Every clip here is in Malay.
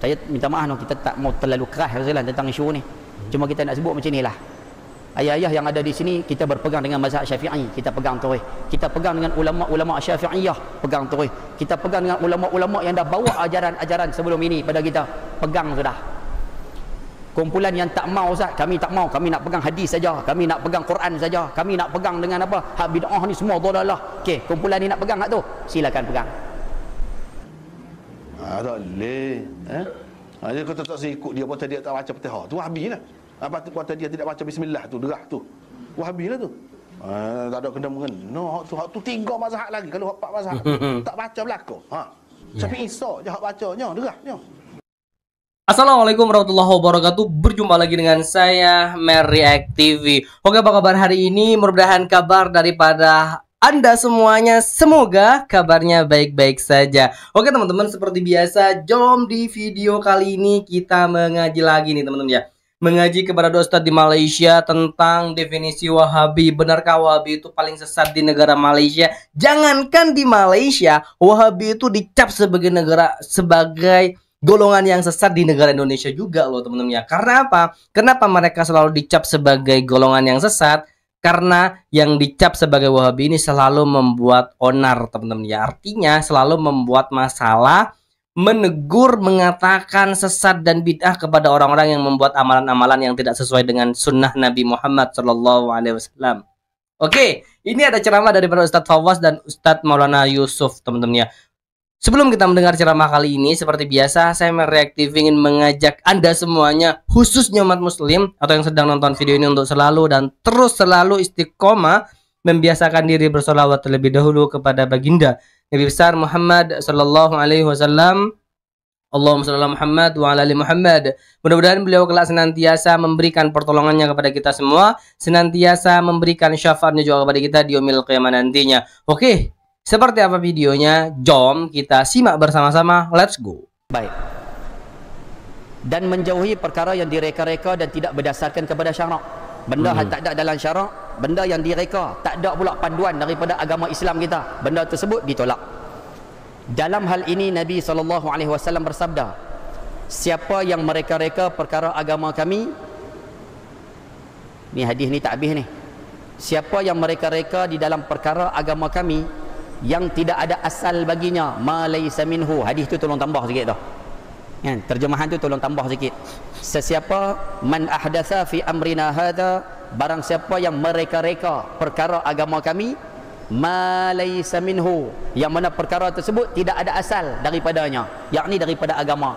Saya minta maaf no, kita tak mau terlalu keras Rasulullah tentang isu ni. Cuma kita nak sebut macam inilah. Ayah-ayah yang ada di sini, kita berpegang dengan mazhab Syafi'i, kita pegang terus. Kita pegang dengan ulama-ulama Syafi'iyah, pegang terus. Kita pegang dengan ulama-ulama yang dah bawa ajaran-ajaran sebelum ini pada kita, pegang sudah. Kumpulan yang tak mau Ustaz, kami tak mau, kami nak pegang hadis saja, kami nak pegang Quran saja, kami nak pegang dengan apa? Hak bid'ah ni semua dhalalah. Okey, kumpulan ni nak pegang hak tu, silakan pegang. Tak boleh. Dia kata tak saya ikut dia, pasal dia tak baca Fatihah. Tu Wahabi lah. Apa tu kata dia tidak baca bismillah tu, derah tu. Wahabi lah tu. Tak ada kena mengena. Hak tu 3 mazhab lagi. Kalau hak 4 mazhab tak baca belakang. Syafi'i sok je hak bacanya, derahnya. Assalamualaikum warahmatullahi wabarakatuh. Berjumpa lagi dengan saya React TV. Oke, apa kabar hari ini? Mudah-mudahan kabar daripada Anda semuanya, semoga kabarnya baik-baik saja. Oke teman-teman, seperti biasa, jom di video kali ini kita mengaji lagi nih teman-teman ya. Mengaji kepada dua ustadz di Malaysia tentang definisi Wahabi. Benarkah Wahabi itu paling sesat di negara Malaysia? Jangankan di Malaysia, Wahabi itu dicap sebagai golongan yang sesat di negara Indonesia juga loh teman-teman ya. Karena apa? Kenapa mereka selalu dicap sebagai golongan yang sesat? Karena yang dicap sebagai Wahabi ini selalu membuat onar teman-teman ya. Artinya selalu membuat masalah, menegur, mengatakan sesat dan bid'ah kepada orang-orang yang membuat amalan-amalan yang tidak sesuai dengan sunnah Nabi Muhammad SAW. Oke, ini ada ceramah daripada Ustadz Fawaz dan Ustadz Maulana Yusuf teman-teman ya. Sebelum kita mendengar ceramah kali ini, seperti biasa saya React TV ingin mengajak Anda semuanya, khususnya umat muslim atau yang sedang nonton video ini, untuk selalu dan terus selalu istiqomah membiasakan diri bersolawat terlebih dahulu kepada baginda Nabi besar Muhammad sallallahu alaihi wasallam. Allahumma shalli ala Muhammad wa ala ali Muhammad. Mudah-mudahan beliau kelak senantiasa memberikan pertolongannya kepada kita semua, senantiasa memberikan syafaatnya juga kepada kita di yaumil qiyamah nantinya. Oke, seperti apa videonya? Jom kita simak bersama-sama. Let's go. Baik. Dan menjauhi perkara yang direka-reka dan tidak berdasarkan kepada syarak. Benda yang tak ada dalam syarak, benda yang direka, tak ada pula panduan daripada agama Islam kita, benda tersebut ditolak. Dalam hal ini Nabi SAW bersabda, siapa yang mereka-reka perkara agama kami, ni hadis ni tak habis ni, siapa yang mereka-reka di dalam perkara agama kami yang tidak ada asal baginya, ma laysa minhu. Hadis tu tolong tambah sikit tu. Kan, terjemahan tu tolong tambah sikit. Sesiapa man ahdatha fi amrina hadha, barang siapa yang mereka-reka perkara agama kami, ma laysa minhu, yang mana perkara tersebut tidak ada asal daripadanya, yakni daripada agama,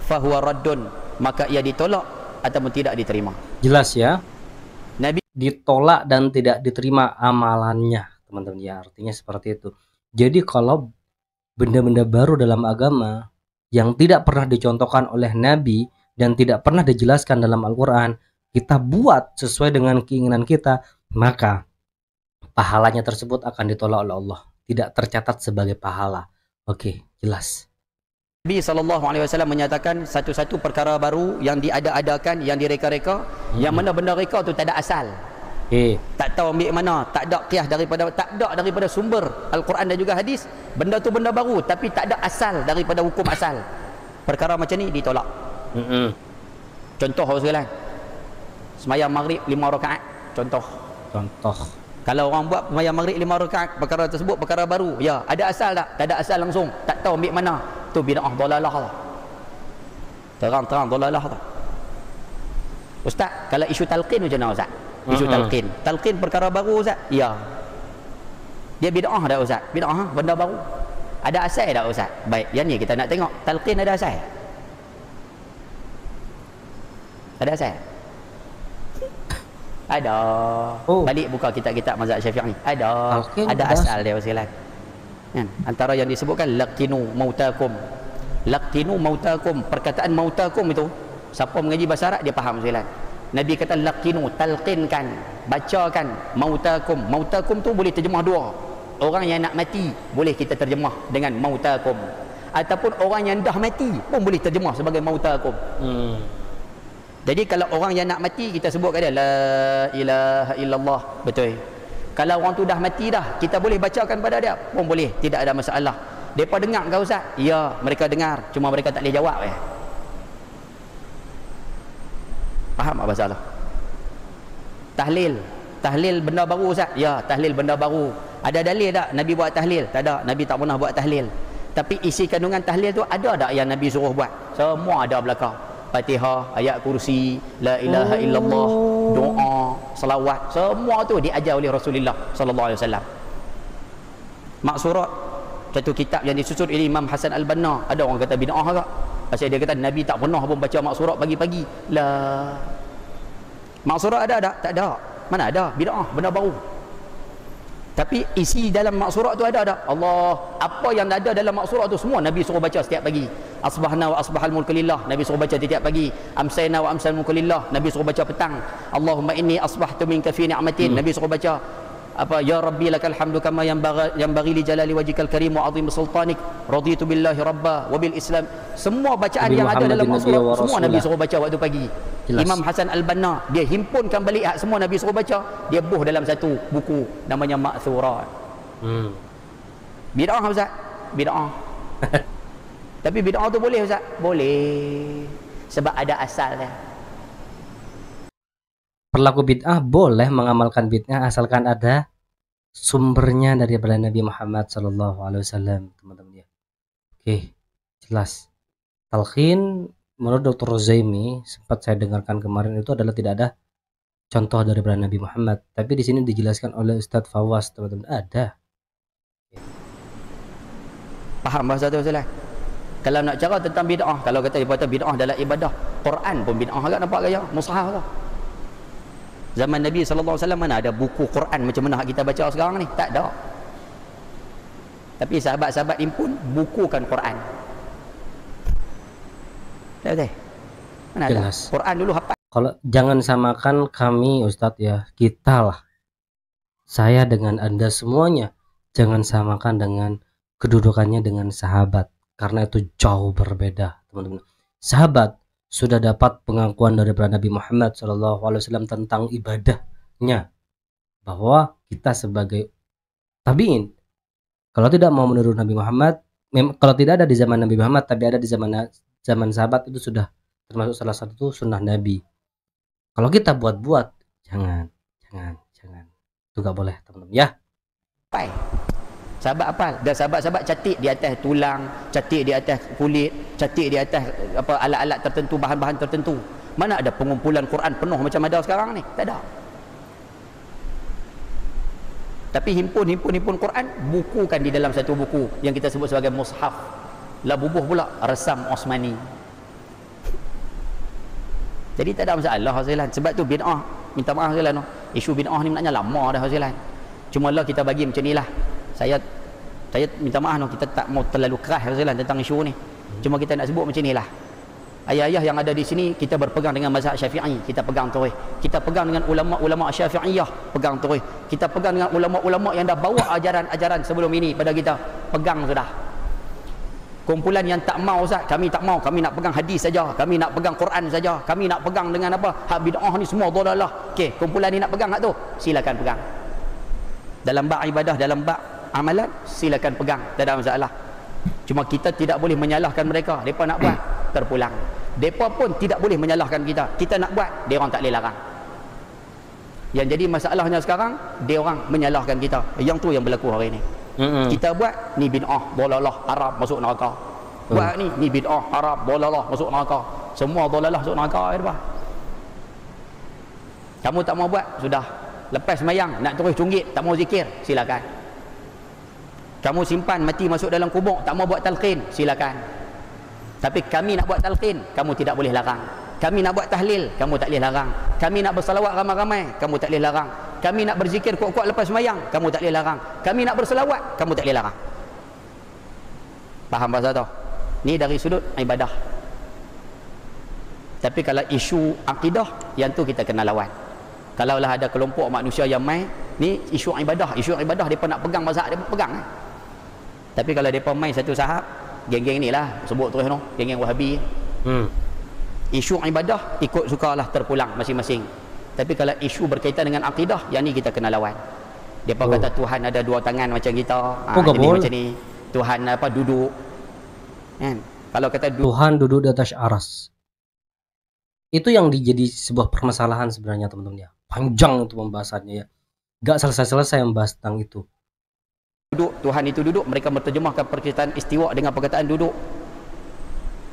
fahuwa raddun, maka ia ditolak ataupun tidak diterima. Jelas ya? Nabi ditolak dan tidak diterima amalannya teman-teman ya, artinya seperti itu. Jadi kalau benda-benda baru dalam agama yang tidak pernah dicontohkan oleh Nabi dan tidak pernah dijelaskan dalam Al-Quran, kita buat sesuai dengan keinginan kita, maka pahalanya tersebut akan ditolak oleh Allah, tidak tercatat sebagai pahala. Oke, jelas. Nabi SAW menyatakan satu-satu perkara baru yang diada-adakan, yang direka-reka, yang mana benda reka tu tak ada asal. Tak tahu ambil mana, tak ada qiyas daripada, tak ada daripada sumber Al-Quran dan juga hadis. Benda tu benda baru tapi tak ada asal daripada hukum asal. Perkara macam ni ditolak. Contoh sekalian, sembahyang maghrib 5 rakaat, contoh. Kalau orang buat sembahyang maghrib 5 rakaat, perkara tersebut perkara baru, ya, ada asal tak? Tak ada asal langsung, tak tahu ambil mana, tu bid'ah dhalalah lah. Terang-terang dhalalah lah. Ustaz, kalau isu talqin macam mana Ustaz? Isu talqin perkara baru Ustaz? Ya. Dia bid'ah dah Ustaz? Bid'ah, benda baru. Ada asal tak Ustaz? Baik, yang ni kita nak tengok, talqin ada asal? Ada asal? Ada. Balik buka kitab-kitab mazhab Syafi'i. Ada. Ada asal dia sekalian. Kan? Antara yang disebutkan laqinu mautakum. Laqinu mautakum, perkataan mautakum itu, siapa mengaji bahasa Arab dia faham sekalian. Nabi kata laqinu, talqinkan, bacakan mautakum. Mautakum tu boleh terjemah dua. Orang yang nak mati boleh kita terjemah dengan mautakum, ataupun orang yang dah mati pun boleh terjemah sebagai mautakum. Jadi kalau orang yang nak mati kita sebut kat dia la ilaha illallah, betul. Kalau orang tu dah mati dah, kita boleh bacakan pada dia pun boleh, tidak ada masalah. Depa dengar ke Ustaz? Ya, mereka dengar, cuma mereka tak boleh jawab Faham tak masalah? Tahlil benda baru Ustaz? Ya, tahlil benda baru. Ada dalil tak Nabi buat tahlil? Tak ada, Nabi tak pernah buat tahlil. Tapi isi kandungan tahlil tu ada tak yang Nabi suruh buat? Semua ada belakang. Fatihah, ayat kursi, la ilaha illallah, doa, selawat, semua tu diajar oleh Rasulullah sallallahu alaihi wasallam. Maksurat, satu kitab yang disusun oleh Imam Hasan Al-Banna. Ada orang kata bid'ah agak. Pasal dia kata Nabi tak pernah pun baca maksurat pagi-pagi. Lah. Maksurat ada tak? Tak ada. Mana ada? Bid'ah, benda baru. Tapi isi dalam maksurat tu ada tak? Allah, apa yang ada dalam maksurat tu semua Nabi suruh baca setiap pagi. Asbahna wa asbahal mulku lillah, Nabi suruh baca setiap pagi. Amsayna wa amsal mulku lillah, Nabi suruh baca petang. Allahumma inni asbahtu minka fi ni'matin, Nabi suruh baca apa, ya rabbi lakal hamdu kama yanbaghi li jalali wajhikal karim wa azim sultanik, raditu billahi rabba wa bil islam. Semua bacaan yang ada dalam maksurat semua Nabi suruh baca waktu pagi. Jelas. Imam Hasan Al-Banna dia himpunkan balik semua Nabi suruh baca, dia buh dalam satu buku namanya Ma'thurat. Bid'ah Ustaz? Bid'ah. Tapi bid'ah tu boleh Ustaz? Boleh. Sebab ada asalnya. Perlaku bid'ah boleh mengamalkan bid'ah asalkan ada sumbernya daripada Nabi Muhammad sallallahu alaihi wasallam, teman-teman ya. Oke, jelas. Talqin menurut Dr. Zaimi sempat saya dengarkan kemarin itu adalah tidak ada contoh daripada Nabi Muhammad. Tapi di sini dijelaskan oleh Ustadz Fawaz, teman-teman, ada. Faham bahasa tu Ustaz? Kalau nak cara tentang bid'ah, kalau kata bid'ah dalam ibadah, Quran pun bid'ah agak nampak gaya, mushaf tu. Zaman Nabi SAW mana ada buku Quran macam mana kita baca sekarang ni? Tak ada. Tapi sahabat-sahabat impun bukukan Quran. Tak betul? Mana ada? Quran dulu hafal. Kalau jangan samakan kami Ustadz ya, kita lah. Saya dengan Anda semuanya. Jangan samakan dengan kedudukannya dengan sahabat. Karena itu jauh berbeda, teman-teman. Sahabat sudah dapat pengakuan daripada Nabi Muhammad SAW tentang ibadahnya, bahwa kita sebagai tabi'in, kalau tidak mau meniru Nabi Muhammad, kalau tidak ada di zaman Nabi Muhammad tapi ada di zaman sahabat, itu sudah termasuk salah satu sunnah Nabi. Kalau kita buat-buat, jangan, itu gak boleh, teman-teman ya. Sahabat apal, dan sahabat-sahabat catik di atas tulang, catik di atas kulit, catik di atas apa alat-alat tertentu, bahan-bahan tertentu. Mana ada pengumpulan Quran penuh macam ada sekarang ni? Tak ada. Tapi himpun Quran, bukukan di dalam satu buku yang kita sebut sebagai mushaf. Lah bubuh pula resam Osmani. Jadi tak ada masalah hasilan. Sebab tu bid'ah, minta maaf hasilan, isu bid'ah ni maknanya lama dah hasilan. Cuma lah kita bagi macam inilah. Saya minta maaf kita tak mau terlalu keras tentang isu ni. Cuma kita nak sebut macam inilah. Ayah-ayah yang ada di sini, kita berpegang dengan mazhab Syafi'i, kita pegang terus. Kita pegang dengan ulama-ulama Syafi'iyah, pegang terus. Kita pegang dengan ulama-ulama yang dah bawa ajaran-ajaran sebelum ini pada kita, pegang sudah. Kumpulan yang tak mau Ustaz, kami tak mau, kami nak pegang hadis saja, kami nak pegang Quran saja, kami nak pegang dengan apa? Hak bid'ah ni semua dhalalah. Okey, kumpulan ni nak pegang hak tu, silakan pegang. Dalam bab ibadah, dalam bab amalan, silakan pegang, tak ada masalah. Cuma kita tidak boleh menyalahkan mereka. Mereka nak buat, terpulang. Mereka pun tidak boleh menyalahkan kita. Kita nak buat, dia orang tak boleh larang. Yang jadi masalahnya sekarang, dia orang menyalahkan kita. Yang tu yang berlaku hari ini. Kita buat, ni bid'ah, dolalah, haram, masuk neraka. Buat ni bid'ah, haram, dolalah, masuk neraka. Semua dolalah masuk neraka. Kamu tak mau buat, sudah. Lepas semayang, nak terus cunggit, tak mau zikir, silakan. Kamu simpan mati masuk dalam kubur, tak mau buat talqin, silakan. Tapi kami nak buat talqin, kamu tidak boleh larang. Kami nak buat tahlil, kamu tak boleh larang. Kami nak bersalawat ramai-ramai, kamu tak boleh larang. Kami nak berzikir kuat-kuat lepas semayang, kamu tak boleh larang. Kami nak berselawat, kamu tak boleh larang. Faham bahasa tu? Ni dari sudut ibadah. Tapi kalau isu akidah, yang tu kita kena lawan. Kalaulah ada kelompok manusia yang main, ni isu ibadah mereka nak pegang mazhab, mereka pegang. Tapi kalau mereka main satu sahab, geng-geng ni lah, sebut terus no, geng-geng Wahabi. Isu ibadah, ikut sukalah terpulang masing-masing. Tapi kalau isu berkaitan dengan akidah, yang ni kita kena lawan. Mereka kata Tuhan ada dua tangan macam kita. Jadi macam ni. Tuhan apa duduk. Kan? Kalau kata Tuhan duduk di atas aras. Itu yang jadi sebuah permasalahan sebenarnya teman-teman ya. Panjang itu pembahasannya ya. Gak selesai-selesai membahas tentang itu. Duduk, Tuhan itu duduk, mereka menterjemahkan perkataan istiwa dengan perkataan duduk.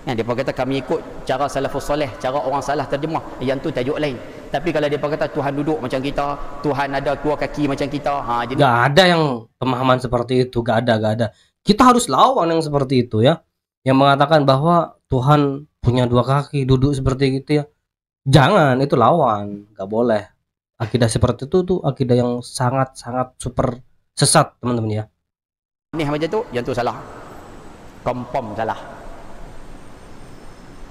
Dia kata kami ikut cara salafus soleh, cara orang salah terjemah, yang tu tajuk lain. Tapi kalau dia kata Tuhan duduk macam kita, Tuhan ada dua kaki macam kita, jadi gak ada yang pemahaman seperti itu, gak ada. Kita harus lawan yang seperti itu ya, yang mengatakan bahwa Tuhan punya dua kaki, duduk seperti itu ya. Jangan, itu lawan, gak boleh. Akidah seperti itu tuh akidah yang sangat-sangat super sesat teman-teman ya. Ini macam tu, yang tu salah, kompom salah.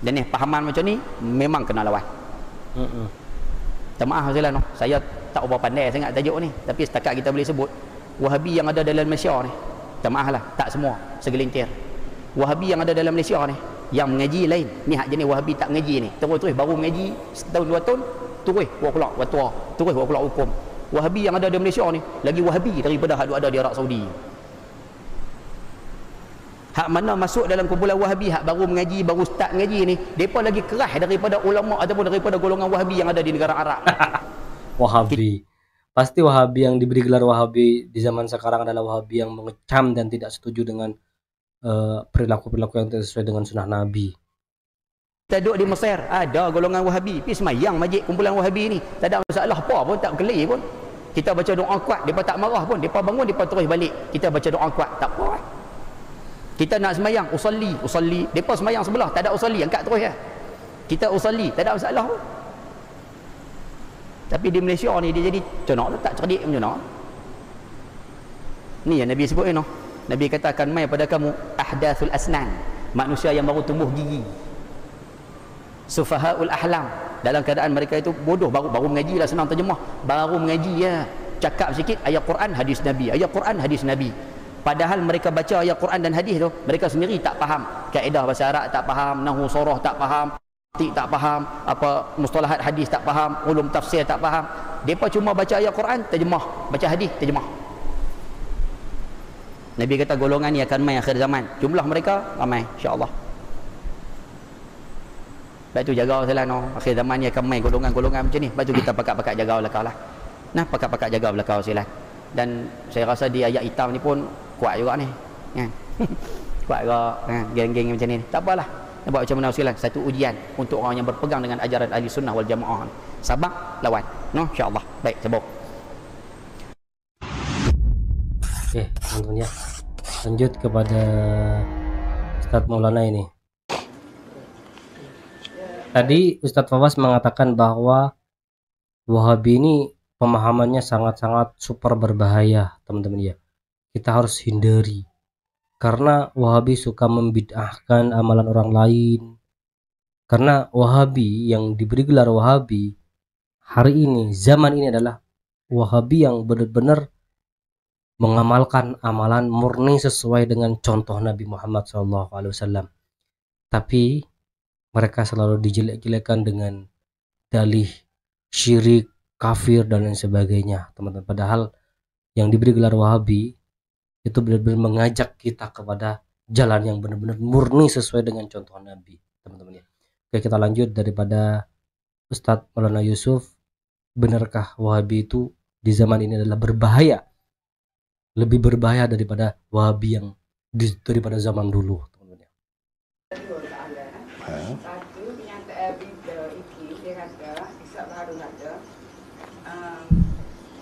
Dan pahaman macam ni memang kena lawan. Maaf saya tak berapa pandai sangat tajuk ni, tapi setakat kita boleh sebut Wahabi yang ada dalam Malaysia ni, maaf lah, tak semua, segelintir. Wahabi yang ada dalam Malaysia ni yang mengaji lain, ni hak jenis Wahabi tak mengaji ni, terus baru mengaji setahun 2 tahun, terus buat pula fatwa, terus buat pula hukum. Wahabi yang ada di Malaysia ni lagi Wahabi daripada hak ada di Arab Saudi. Hak mana masuk dalam kumpulan Wahabi, hak baru mengaji, baru start mengaji ni, mereka lagi keras daripada ulama ataupun daripada golongan Wahabi yang ada di negara Arab. Wahabi. Pasti Wahabi yang diberi gelar Wahabi di zaman sekarang adalah Wahabi yang mengecam dan tidak setuju dengan perilaku-perilaku yang tidak sesuai dengan sunnah Nabi. Kita duduk di Mesir, ada golongan Wahabi, pergi semayang majlis kumpulan Wahabi ni, tak ada masalah apa pun, tak berkelir pun. Kita baca doa kuat, mereka tak marah pun, mereka bangun, mereka terus balik. Kita baca doa kuat, tak apa. Kita nak semayang, usalli, mereka semayang sebelah, tak ada usalli, angkat terus ya. Kita usalli, tak ada masalah pun. Tapi di Malaysia ni dia jadi conok tak cerdik macam mana. Ni yang Nabi sebut ni, no? Nabi kata akan mai pada kamu ahdathul asnan, manusia yang baru tumbuh gigi. Sufahaul ahlam, dalam keadaan mereka itu bodoh, baru mengaji lah, senang terjemah, baru mengaji ya, cakap sikit ayat Quran hadis Nabi, ayat Quran hadis Nabi. Padahal mereka baca ayat Quran dan hadis tu, mereka sendiri tak faham kaedah bahasa Arab, tak faham nahwu surah, tak faham tak faham apa mustalahat hadis, tak faham ulum tafsir, tak faham. Depa cuma baca ayat Quran terjemah, baca hadis terjemah. Nabi kata golongan ni akan mai akhir zaman, jumlah mereka ramai insya-Allah. Sebab tu jaga salah no, akhir zaman ni akan mai golongan-golongan macam ni. Sebab tu kita pakat-pakat jaga belakang lah. Nah, pakat-pakat jaga belakang silat. Dan saya rasa di ayat hitam ni pun kuat juga ni, kan? Kuat juga, kan? Geng-geng macam ni. Tak apalah. Nak buat macam mana silat? Satu ujian untuk orang yang berpegang dengan ajaran ahli sunnah wal jamaah. Sabar, lawan. No, insya-Allah. Baik, sambung. Oke, teman-teman ya. Lanjut kepada Ustaz Maulana ini. Tadi Ustadz Fawaz mengatakan bahwa Wahabi ini pemahamannya sangat-sangat super berbahaya, teman-teman ya. Kita harus hindari. Karena Wahabi suka membid'ahkan amalan orang lain. Karena Wahabi yang diberi gelar Wahabi hari ini, zaman ini adalah Wahabi yang benar-benar mengamalkan amalan murni sesuai dengan contoh Nabi Muhammad SAW. Tapi mereka selalu dijelek-jelekan dengan dalih syirik, kafir dan lain sebagainya, teman-teman. Padahal yang diberi gelar Wahabi itu benar-benar mengajak kita kepada jalan yang benar-benar murni sesuai dengan contoh Nabi, teman-teman ya. Oke, kita lanjut daripada Ustadz Maulana Yusuf. Benarkah Wahabi itu di zaman ini adalah berbahaya? Lebih berbahaya daripada Wahabi yang daripada zaman dulu, teman-teman ya. Satu kenyataan berita iki dia kata Islam baru kata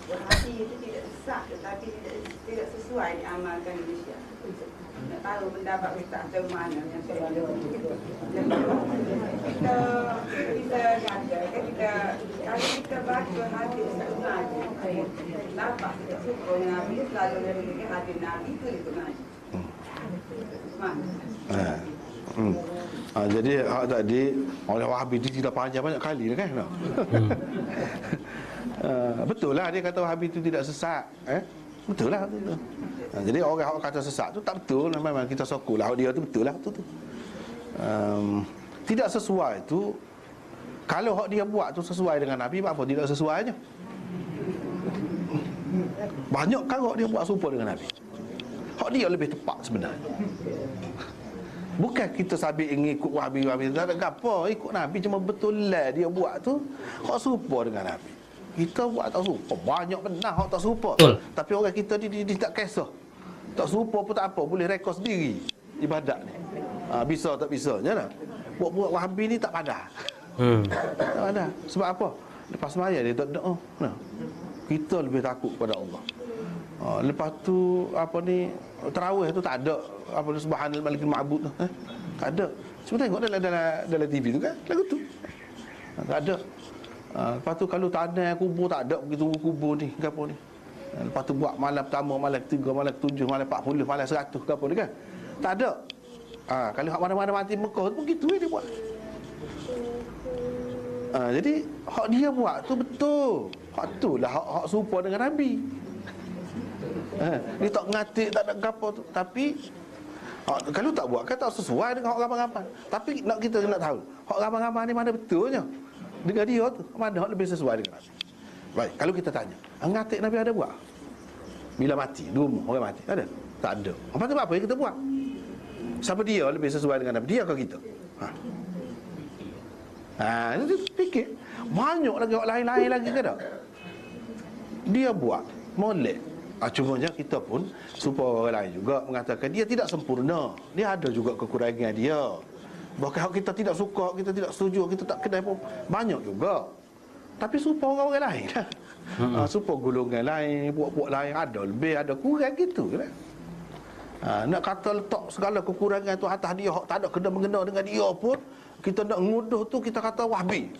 Wahabi itu tidak sah tetapi tidak sesuai diamalkan di Malaysia. Nak tahu pendapat kita macam mana yang selalu kita kata kalau kita baca hadis Nabi, nampak kita suka Nabi selalu dari hadis Nabi itu Nabi. Jadi hak tadi oleh Wahabi itu tidak panjang banyak kali kan? Betul lah dia kata Wahabi itu tidak sesat, betul lah betul. Jadi orang kata sesat tu tak betul, memang kita sokong lah dia tu betul lah tu. Tidak sesuai tu, kalau hak dia buat tu sesuai dengan Nabi, apa tidak sesuainya? Banyak kan hak dia buat serupa dengan Nabi. Hak dia lebih tepat sebenarnya. Bukan kita sabit ikut Wahabi, tak ada apa, ikut Nabi cuma betul lah dia buat tu hak serupa dengan Nabi. Kita buat tak serupa, banyak benar hak tak serupa. Betul. Tapi orang kita dia tak kisah. Tak serupa pun tak apa, boleh rekod sendiri ibadat ni. Bisa tak bisa je lah. Buat Wahabi ni tak padah. Tak padah. Sebab apa? Lepas semaya dia tak doa. Nah. Kita lebih takut kepada Allah. Lepas tu apa ni, tarawih tu tak ada apa ni, subhanal malikul ma'bud tu. Tak ada. Cuma tengok dalam TV tu kan lagu tu. Tak ada. Lepas tu kalau tanah kubur tak ada begitu kubur ni ke apa ni. Lepas tu buat malam pertama, malam ketiga, malam ketujuh, malam 40, malam 100 ke apa ni kan. Tak ada. Kalau hak mana-mana mati Mekah tu begitu dia buat. Jadi hak dia buat tu betul. Hak tu lah hak serupa dengan Nabi. Dia tak ngatik, tak ada apa tu. Tapi kalau tak buat kan tak sesuai dengan hak ramai-ramai. Tapi kita nak tahu hak ramai-ramai ni mana betulnya dengan dia tu, mana hak lebih sesuai dengan Nabi. Baik, kalau kita tanya, ngatik Nabi ada buat? Bila mati, di rumah orang mati, ada? Tak ada. Apa tu apa yang kita buat? Siapa dia lebih sesuai dengan Nabi? Dia ke kita? Itu fikir. Banyak lagi orang lain-lain lagi ke tak? Dia buat, molek. Cumanya kita pun supaya orang lain juga mengatakan dia tidak sempurna. Dia ada juga kekurangan dia. Bahkan kita tidak suka, kita tidak setuju, kita tak kedai pun banyak juga. Tapi supaya orang lain lah. Supaya golongan lain, buat-buat lain ada lebih, ada kurang gitu kan. Nak kata letak segala kekurangan tu atas dia, tak ada kena-mengena dengan dia pun, kita nak nguduh tu kita kata Wahabi.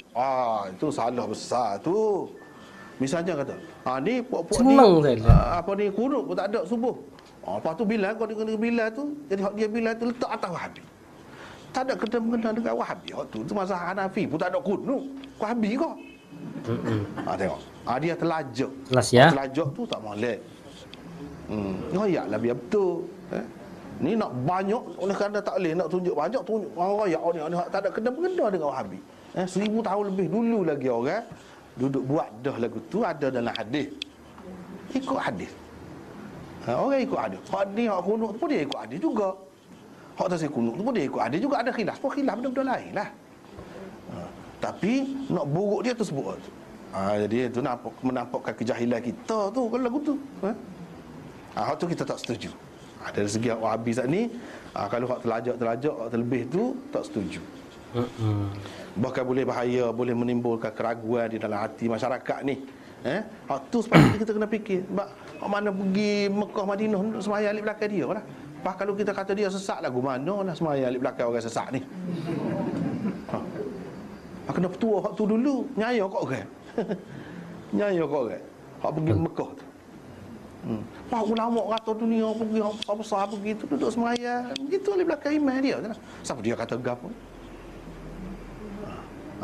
Itu salah besar tu. Misalnya kata, ni puak-puak ni apa ni kunut pun tak ada subuh. Lepas tu bila kau kena bila tu, jadi hak dia bila tu letak atas Wahabi. Tak ada kena-mengena dengan Wahabi. Hak tu mazhab Hanafi pun tak ada kunut. Wahabi kau. Tengok. Dia terlajak. Terlajak tu tak molek. Royaklah biar betul. Ni nak banyak oleh kerana tak boleh nak tunjuk banyak, tunjuk royak ni tak ada kena-mengena dengan Wahabi. 1000 tahun lebih dulu lagi orang duduk buat dah lagu tu ada dalam hadis. Ikut hadis. Orang ikut hadis. Hak ni hak kunut tu pun dia ikut hadis juga. Hak tasih kunut tu pun dia ikut hadis juga, ada khilaf. Pun khilaf benda-benda lain lah. Tapi nak buruk dia tu sebut. Jadi itu menampakkan kejahilan kita tu kalau lagu tu. Hak tu kita tak setuju. Dari segi Wahabi saat ni, kalau hak terlajak, hak terlebih tu tak setuju. Bahkan boleh bahaya, boleh menimbulkan keraguan di dalam hati masyarakat ni. Hak tu sepatutnya kita kena fikir. Sebab mana pergi Mekah Madinah semaya alik belakang dia lah. Pas kalau kita kata dia sesat lagu mana lah semaya alik belakang orang sesat ni. Kena petua hak tu dulu, nyaya kau orang. Nyaya kau orang. Hak pergi Mekah tu. Pak ulama kata dunia pergi hak besar begitu duduk semaya. Begitu alik belakang imam dia. Siapa dia kata gapo?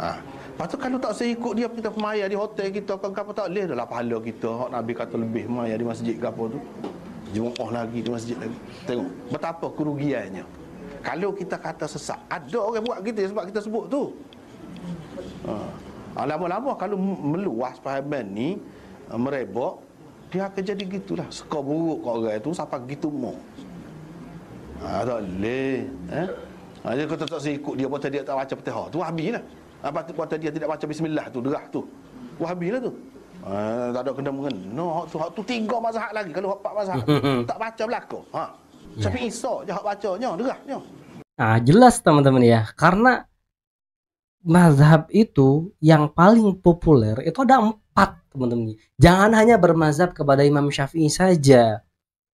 Lepas tu kalau tak seikut dia kita semaya di hotel kita kan apa tak boleh dah pahala kita. Hak Nabi kata lebih semaya di masjid gapo tu. Jumaah lagi di masjid lagi. Tengok betapa kerugiannya. Kalau kita kata sesat, ada orang buat gitu sebab kita sebut tu. Lama-lama kalau meluas pahaman ni merebak, dia akan jadi gitulah. Suka buruk kat orang tu sampai gitu mau. Tak boleh. Jadi kita tak seikut dia pasal dia tak baca Fatihah. Tu Wahabi lah. Apa tu kata dia tidak baca bismillah tu, derah tu. Wahabi lah tu. Tak ada kena mengena. Hak tu 3 mazhab lagi. Kalau hak 4 mazhab tak baca belaka. Tapi Isa je hak bacanya, derahnya. Jelas teman-teman ya. Karena mazhab itu yang paling populer itu ada 4 teman-teman. Jangan hanya bermazhab kepada Imam Syafi'i saja.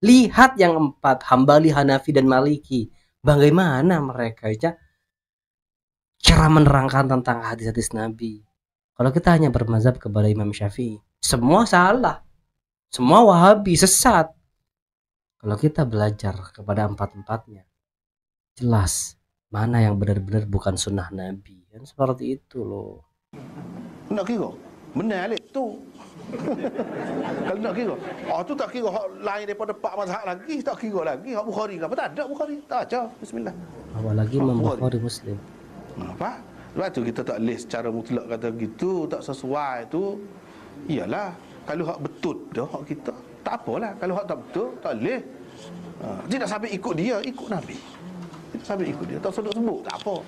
Lihat yang 4, Hambali, Hanafi dan Maliki. Bagaimana mereka ya cara menerangkan tentang hadis-hadis Nabi. Kalau kita hanya bermazhab kepada Imam Syafi'i, semua salah. Semua Wahabi sesat. Kalau kita belajar kepada 4-4-nya, jelas mana yang benar-benar bukan sunnah Nabi. Kan seperti itu loh. Nak kira benar alik tu. Kalau nak kira tu tak kira hak lain daripada 4 mazhab lagi, tak kira lagi hak Bukhari ke apa, tak ada Bukhari, tak baca bismillah. Apalagi Imam Bukhari Muslim. Apa? Sebab tu kita tak boleh secara mutlak kata gitu, tak sesuai tu. Iyalah, kalau hak betul dah hak kita, tak apalah. Kalau hak tak betul, tak boleh. Tidak sampai ikut dia, ikut Nabi. Tidak sampai ikut dia. Tak sebut tak apa.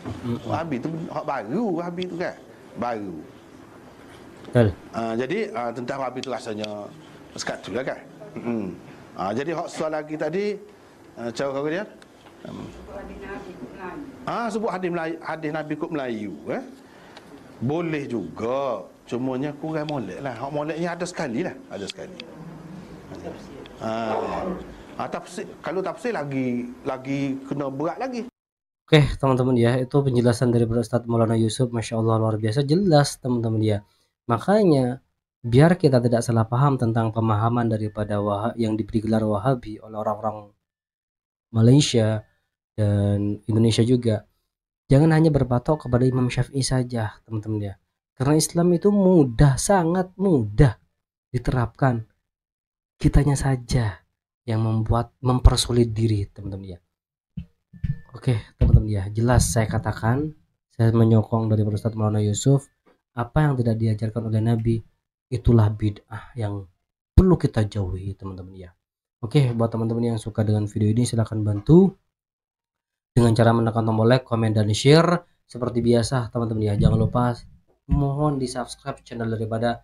Wahabi tu hak baru, Wahabi tu kan. Baru. Betul. Jadi tentang Wahabi tu rasanya sekatu lah kan. Jadi hak soal lagi tadi cara kau dia. Sebut hadis Nabi kut Melayu boleh juga, cumanya kurang molek lah. Hak moleknya ada sekali lah, ada sekali. Tafsir, kalau tafsir lagi kena berat lagi. Oke teman-teman ya, itu penjelasan dari Ustadz Maulana Yusuf, Masya Allah luar biasa jelas teman-teman ya. Makanya biar kita tidak salah paham tentang pemahaman daripada yang diberi gelar Wahabi oleh orang-orang Malaysia dan Indonesia juga, jangan hanya berpatok kepada Imam Syafi'i saja teman-teman ya, karena Islam itu mudah, sangat mudah diterapkan. Kitanya saja yang mempersulit diri teman-teman ya. Oke teman-teman ya, jelas saya katakan, saya menyokong dari Ustadz Maulana Yusuf, apa yang tidak diajarkan oleh Nabi itulah bid'ah yang perlu kita jauhi teman-teman ya. Oke, buat teman-teman yang suka dengan video ini silahkan bantu dengan cara menekan tombol like, komen, dan share. Seperti biasa teman-teman ya, jangan lupa mohon di subscribe channel daripada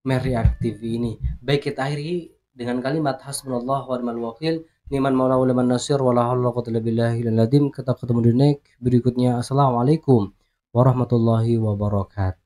Meriak TV ini. Baik, kita akhiri dengan kalimat hasbunallah wa ni'mal wakil, ni'mal maula wa ni'man nasir, wala haula wala quwwata illa billahil azim. Kita ketemu di next berikutnya. Assalamualaikum warahmatullahi wabarakatuh.